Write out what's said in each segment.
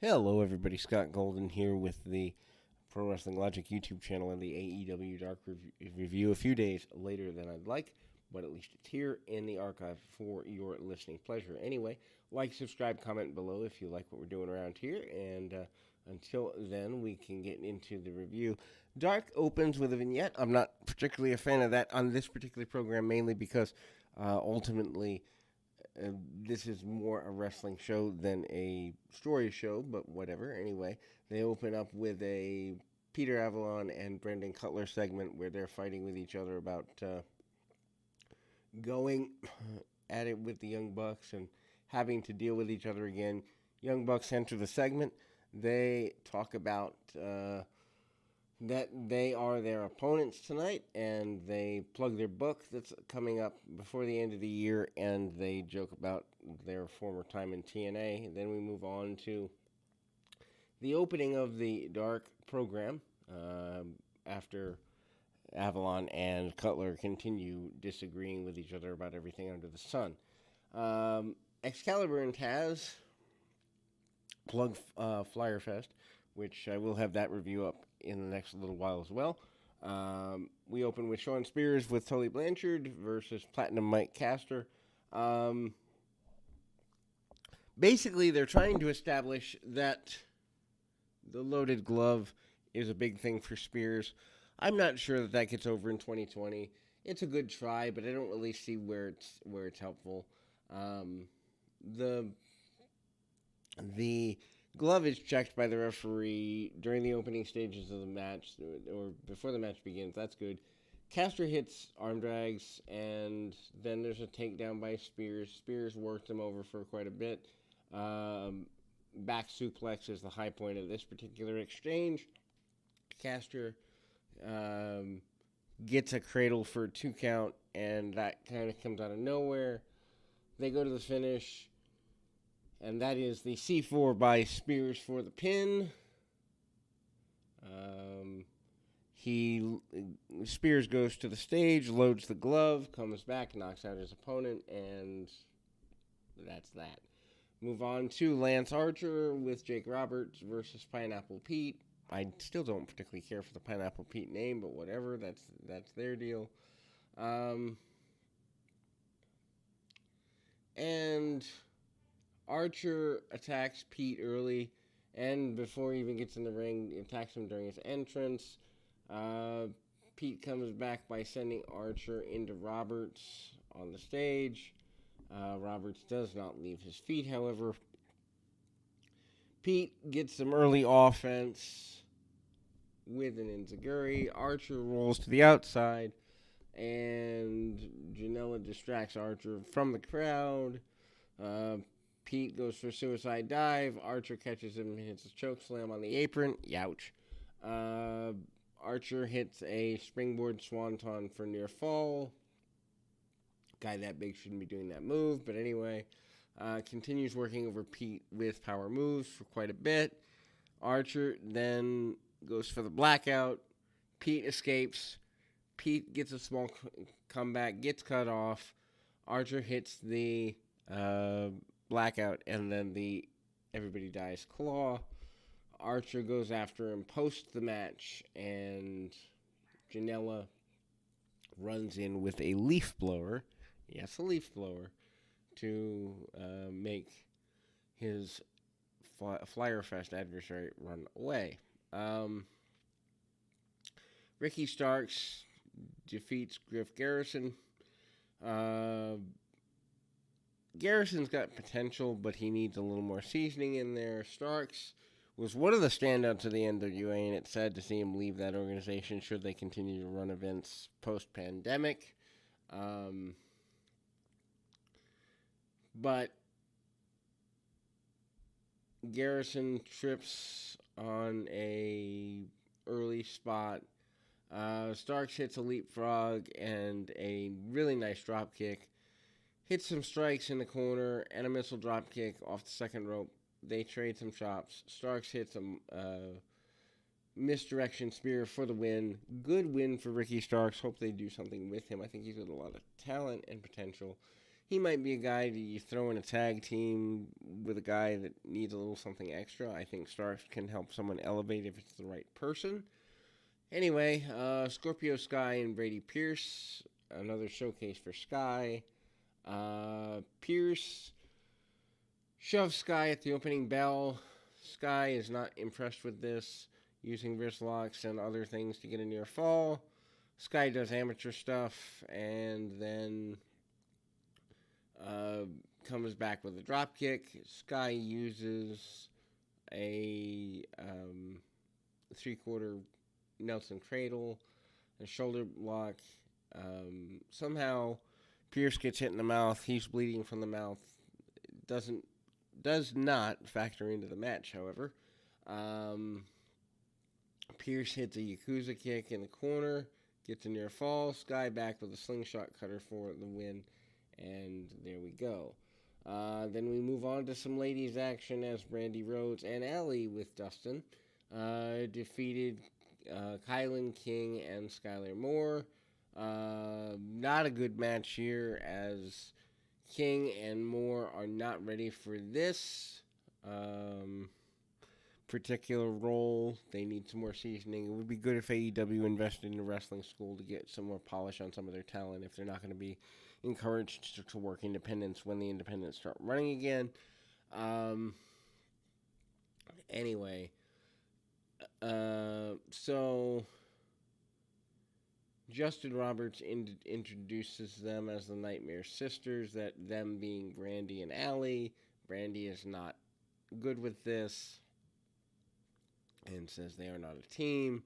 Hello, everybody. Scott Golden here with the Pro Wrestling Logic YouTube channel and the AEW Dark Review a few days later than I'd like, but at least it's here in the archive for your listening pleasure. Anyway, like, subscribe, comment below if you like what we're doing around here, and until then, we can get into the review. Dark opens with a vignette. I'm not particularly a fan of that on this particular program, mainly because ultimately this is more a wrestling show than a story show, but whatever. Anyway, they open up with a Peter Avalon and Brendan Cutler segment where they're fighting with each other about going at it with the Young Bucks and having to deal with each other again. Young Bucks enter the segment. They talk about that they are their opponents tonight, and they plug their book that's coming up before the end of the year, and they joke about their former time in TNA. Then we move on to the opening of the Dark program after Avalon and Cutler continue disagreeing with each other about everything under the sun. Excalibur and Taz plug Flyer Fest, which I will have that review up in the next little while as well. We open with Shawn Spears with Tully Blanchard versus Platinum Mike Caster. Basically, they're trying to establish that the loaded glove is a big thing for Spears. I'm not sure that gets over in 2020. It's a good try, but I don't really see where it's helpful. The glove is checked by the referee during the opening stages of the match, or before the match begins. That's good. Caster hits arm drags, and then there's a takedown by Spears. Spears worked him over for quite a bit. Back suplex is the high point of this particular exchange. Caster gets a cradle for a 2 count, and that kind of comes out of nowhere. They go to the finish, and that is the C4 by Spears for the pin. Spears goes to the stage, loads the glove, comes back, knocks out his opponent, and that's that. Move on to Lance Archer with Jake Roberts versus Pineapple Pete. I still don't particularly care for the Pineapple Pete name, but whatever, that's their deal. And Archer attacks Pete early, and before he even gets in the ring, attacks him during his entrance. Pete comes back by sending Archer into Roberts on the stage. Roberts does not leave his feet, however. Pete gets some early offense with an enziguri. Archer rolls to the outside, and Janela distracts Archer from the crowd. Pete goes for a suicide dive. Archer catches him and hits a choke slam on the apron. Youch. Archer hits a springboard swanton for near fall. Guy that big shouldn't be doing that move, but anyway. Continues working over Pete with power moves for quite a bit. Archer then goes for the blackout. Pete escapes. Pete gets a small comeback, gets cut off. Archer hits the blackout, and then the Everybody Dies claw. Archer goes after him post the match, and Janela runs in with a leaf blower. Yes, a leaf blower, to make his Flyer Fest adversary run away. Ricky Starks defeats Griff Garrison. Garrison's got potential, but he needs a little more seasoning in there. Starks was one of the standouts of the NWA, and it's sad to see him leave that organization should they continue to run events post-pandemic. But Garrison trips on a early spot. Starks hits a leapfrog and a really nice drop kick. Hits some strikes in the corner and a missile drop kick off the second rope. They trade some chops. Starks hits a misdirection spear for the win. Good win for Ricky Starks. Hope they do something with him. I think he's got a lot of talent and potential. he might be a guy that you throw in a tag team with a guy that needs a little something extra. I think Starks can help someone elevate if it's the right person. Anyway, Scorpio Sky and Brady Pierce, another showcase for Sky. Pierce shoves Sky at the opening bell. Sky is not impressed with this, using wrist locks and other things to get a near fall. Sky does amateur stuff and then comes back with a drop kick. Sky uses a 3/4 Nelson cradle, a shoulder block. Somehow Pierce gets hit in the mouth. He's bleeding from the mouth. Does not factor into the match, however. Pierce hits a Yakuza kick in the corner, gets a near fall. Sky back with a slingshot cutter for the win, and there we go. Then we move on to some ladies' action as Brandy Rhodes and Allie with Dustin defeated Kylan King and Skylar Moore. Not a good match here as King and Moore are not ready for this particular role. They need some more seasoning. It would be good if AEW invested in a wrestling school to get some more polish on some of their talent if they're not going to be encouraged to work independents when the independents start running again. Anyway, so Justin Roberts introduces them as the Nightmare Sisters, that them being Brandy and Allie. Brandy is not good with this and says they are not a team.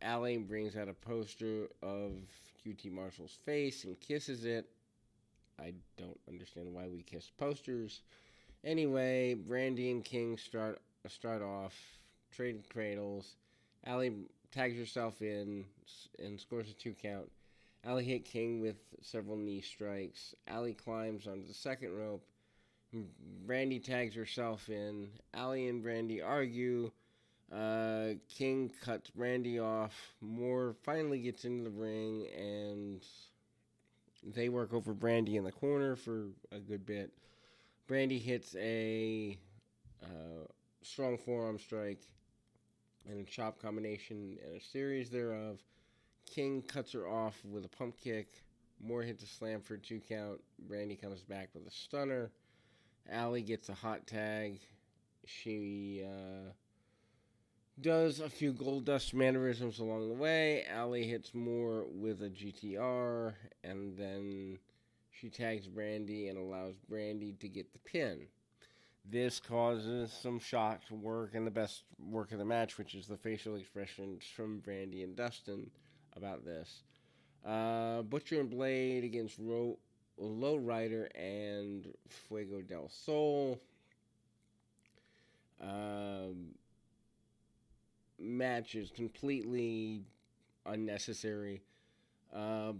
Allie brings out a poster of QT Marshall's face and kisses it. I don't understand why we kiss posters. Anyway, Brandy and King start off, trading cradles. Allie tags herself in and scores a 2 count. Allie hit King with several knee strikes. Allie climbs onto the second rope. Brandy tags herself in. Allie and Brandy argue. King cuts Brandy off. Moore finally gets into the ring, and they work over Brandy in the corner for a good bit. Brandy hits a strong forearm strike and a chop combination and a series thereof. King cuts her off with a pump kick. Moore hits a slam for a 2 count. Brandy comes back with a stunner. Allie gets a hot tag. She does a few gold dust mannerisms along the way. Allie hits Moore with a GTR, and then she tags Brandy and allows Brandy to get the pin. This causes some shocked work and the best work of the match, which is the facial expressions from Brandy and Dustin about this. Butcher and Blade against Lowrider and Fuego del Sol. Match is completely unnecessary.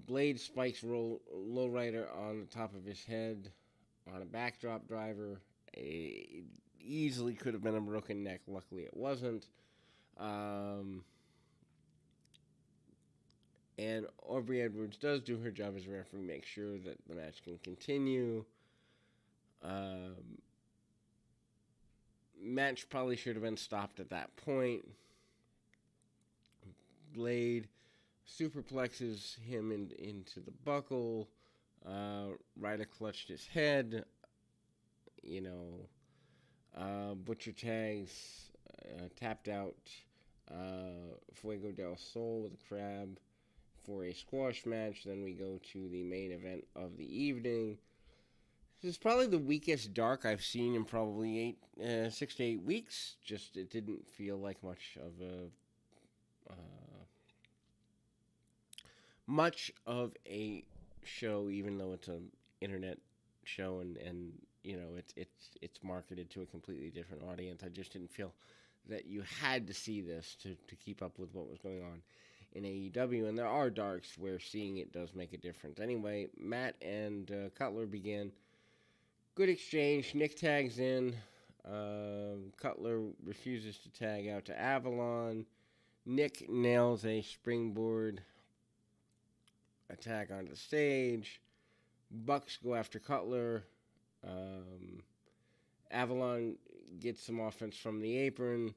Blade spikes Lowrider on the top of his head on a backdrop driver. It easily could have been a broken neck. Luckily, it wasn't. And Aubrey Edwards does do her job as a referee, make sure that the match can continue. Match probably should have been stopped at that point. Blade superplexes him into the buckle. Ryder clutched his head. Butcher tags tapped out Fuego del Sol with a crab for a squash match. Then we go to the main event of the evening. This is probably the weakest dark I've seen in probably 6 to 8 weeks. Just it didn't feel like much of a show, even though it's an internet show and it's marketed to a completely different audience. I just didn't feel that you had to see this to keep up with what was going on in AEW, and there are darks where seeing it does make a difference. Anyway, Matt and Cutler begin. Good exchange. Nick tags in. Cutler refuses to tag out to Avalon. Nick nails a springboard attack onto the stage. Bucks go after Cutler. Avalon gets some offense from the apron.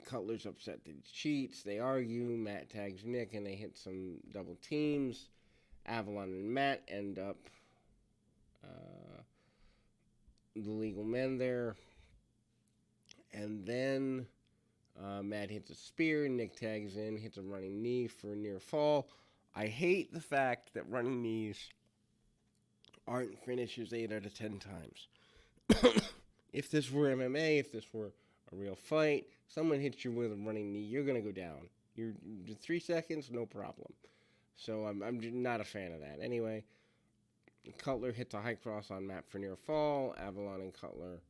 Cutler's upset that he cheats. They argue. Matt tags Nick, and they hit some double teams. Avalon and Matt end up the legal men there. And then Matt hits a spear. Nick tags in, hits a running knee for a near fall. I hate the fact that running knees aren't finishes 8 out of 10 times. If this were MMA, if this were a real fight, someone hits you with a running knee, you're going to go down. You're 3 seconds, no problem. So I'm not a fan of that. Anyway, Cutler hits a high cross on Matt for near fall. Avalon and Cutler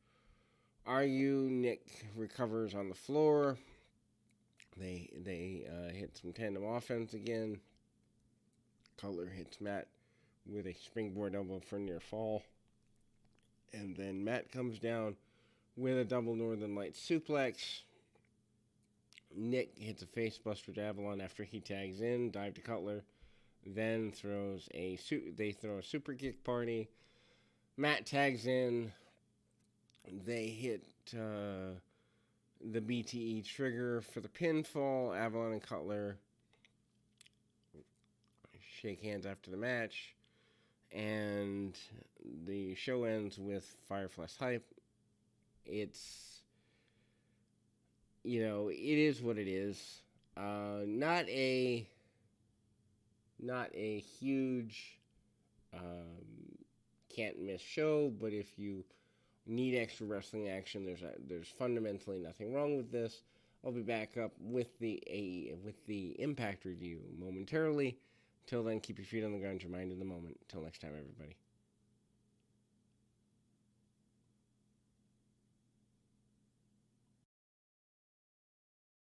argue. Nick recovers on the floor. They hit some tandem offense again. Cutler hits Matt with a springboard elbow for near fall. And then Matt comes down with a double Northern Lights suplex. Nick hits a face buster to Avalon after he tags in, dive to Cutler. Then they throw a super kick party. Matt tags in. They hit the BTE trigger for the pinfall. Avalon and Cutler shake hands after the match. And the show ends with Firefly's hype. It's, it is what it is. Not a huge can't miss show, but if you need extra wrestling action, there's fundamentally nothing wrong with this. I'll be back up with the Impact review momentarily. Till then, keep your feet on the ground, your mind in the moment. Till next time, everybody.